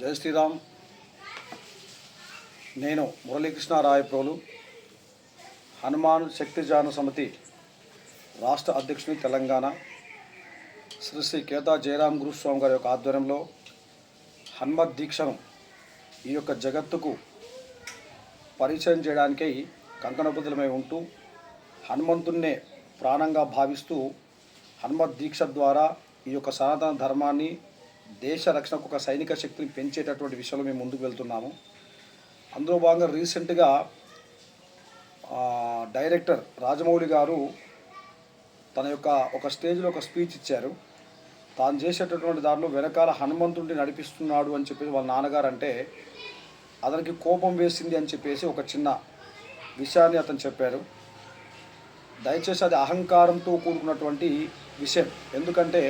జై శ్రీరామ్. నేను మురళీకృష్ణ రాయప్రోలు, హనుమాన్ శక్తి జాన సమితి రాష్ట్ర అధ్యక్షుని, తెలంగాణ. శ్రీ శ్రీ కేతా జయరామ్ గురుస్వామి గారి యొక్క ఆధ్వర్యంలో హనుమత్ దీక్షను ఈ యొక్క జగత్తుకు పరిచయం చేయడానికై కంకణబద్ధులమై ఉంటూ హనుమంతున్నే ప్రాణంగా భావిస్తూ హనుమత్ దీక్ష ద్వారా ఈ యొక్క సనాతన ధర్మాన్ని, దేశ రక్షణకు ఒక సైనిక శక్తిని పెంచేటటువంటి విషయంలో మేము ముందుకు వెళ్తున్నాము. అందులో భాగంగా రీసెంట్గా డైరెక్టర్ రాజమౌళి గారు తన యొక్క ఒక స్టేజ్లో ఒక స్పీచ్ ఇచ్చారు. తాను చేసేటటువంటి దాంట్లో వెనకాల హనుమంతుడిని నడిపిస్తున్నాడు అని చెప్పేసి వాళ్ళ నాన్నగారు అంటే అతనికి కోపం వేసింది అని చెప్పేసి ఒక చిన్న విషయాన్ని అతను చెప్పారు. దయచేసి అది అహంకారంతో కూడుకున్నటువంటి విషయం. ఎందుకంటే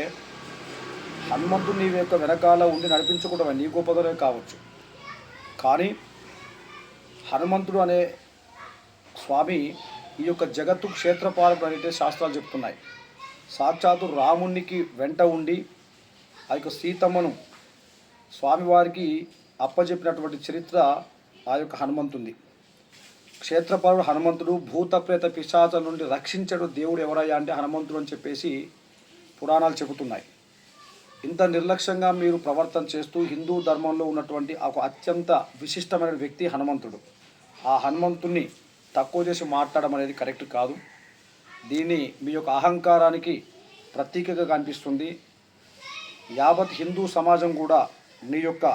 హనుమంతుడు నీ యొక్క వెనకాల ఉండి నడిపించకుండా నీ గొప్పదనే కావచ్చు, కానీ హనుమంతుడు అనే స్వామి ఈ యొక్క జగత్తు క్షేత్రపాలకుడు అనేటే శాస్త్రాలు చెప్తున్నాయి. సాక్షాత్తు రామునికి వెంట ఉండి ఆ యొక్క సీతమ్మను స్వామివారికి అప్పచెప్పినటువంటి చరిత్ర ఆ యొక్క హనుమంతుంది. క్షేత్రపాలుడు హనుమంతుడు. భూత ప్రేత పిశాచాల నుండి రక్షించడు దేవుడు ఎవరయ్యా అంటే హనుమంతుడు అని చెప్పేసి పురాణాలు చెబుతున్నాయి. ఇంత నిర్లక్ష్యంగా మీరు ప్రవర్తన చేస్తూ హిందూ ధర్మంలో ఉన్నటువంటి ఒక అత్యంత విశిష్టమైన వ్యక్తి హనుమంతుడు. ఆ హనుమంతుణ్ణి తక్కువ చేసి మాట్లాడడం అనేది కరెక్ట్ కాదు. దీన్ని మీ యొక్క అహంకారానికి ప్రతీకగా కనిపిస్తుంది. యావత్ హిందూ సమాజం కూడా నీ యొక్క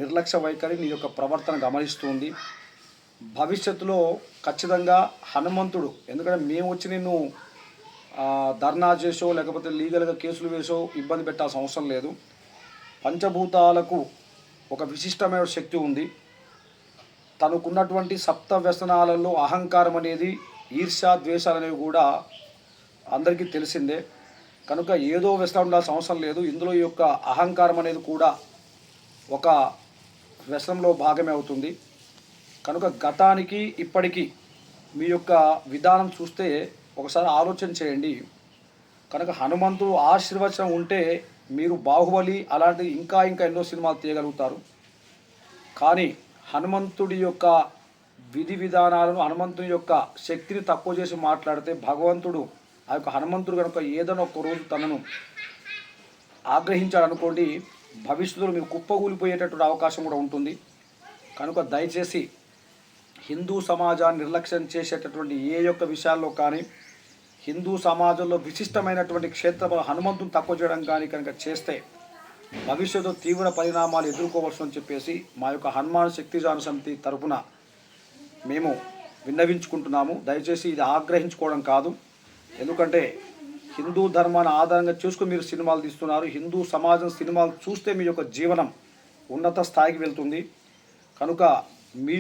నిర్లక్ష్య వైఖరి, నీ యొక్క ప్రవర్తన గమనిస్తుంది. భవిష్యత్తులో ఖచ్చితంగా హనుమంతుడు, ఎందుకంటే మేము వచ్చి నిన్ను ధర్నా చేసో లేకపోతే లీగల్గా కేసులు వేసో ఇబ్బంది పెట్టాల్సిన అవసరం లేదు. పంచభూతాలకు ఒక విశిష్టమైన శక్తి ఉంది. తనకున్నటువంటి సప్త వ్యసనాలలో అహంకారం అనేది, ఈర్ష్య, ద్వేషాలు అనేవి కూడా అందరికీ తెలిసిందే. కనుక ఏదో వ్యసనం ఉండాల్సిన అవసరం లేదు. ఇందులో ఈ యొక్క అహంకారం అనేది కూడా ఒక వ్యసనంలో భాగమే అవుతుంది. కనుక గతానికి ఇప్పటికీ మీ యొక్క విధానం చూస్తే ఒకసారి ఆలోచన చేయండి. కనుక హనుమంతుడు ఆశీర్వచనం ఉంటే మీరు బాహుబలి అలాంటి ఇంకా ఎన్నో సినిమాలు తీయగలుగుతారు. కానీ హనుమంతుడి యొక్క విధి విధానాలను, హనుమంతుడి యొక్క శక్తిని తక్కువ చేసి మాట్లాడితే భగవంతుడు, ఆ యొక్క హనుమంతుడు కనుక ఏదైనా ఒక రోజు తనను ఆగ్రహించాలనుకోండి, భవిష్యత్తులో మీరు కుప్పకూలిపోయేటటువంటి అవకాశం కూడా ఉంటుంది. కనుక దయచేసి హిందూ సమాజాన్ని నిర్లక్ష్యం చేసేటటువంటి ఏ యొక్క విషయాల్లో కానీ, హిందూ సమాజంలో విశిష్టమైనటువంటి క్షేత్ర హనుమంతుని తక్కువ చేయడం కానీ కనుక చేస్తే భవిష్యత్తులో తీవ్ర పరిణామాలు ఎదుర్కోవలసిందని చెప్పేసి మా యొక్క హనుమాన్ శక్తి జాన సమితి తరపున మేము విన్నవించుకుంటున్నాము. దయచేసి ఇది ఆగ్రహించుకోవడం కాదు. ఎందుకంటే హిందూ ధర్మాన్ని ఆధారంగా చేసుకుని మీరు సినిమాలు తీస్తున్నారు. హిందూ సమాజం సినిమాలు చూస్తే మీ యొక్క జీవనం ఉన్నత స్థాయికి వెళ్తుంది. కనుక మీ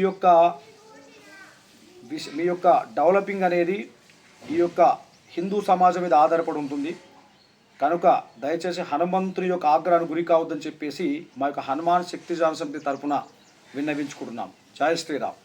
యొక్క డెవలపింగ్ అనేది ఈ యొక్క హిందూ సమాజం మీద ఆధారపడి ఉంటుంది. కనుక దయచేసి హనుమంతుని యొక్క ఆగ్రహానికి గురి కావద్దని చెప్పేసి మా యొక్క హనుమాన్ శక్తి జాన సమితి తరపున విన్నవించుకుంటున్నాం. జై శ్రీరామ్.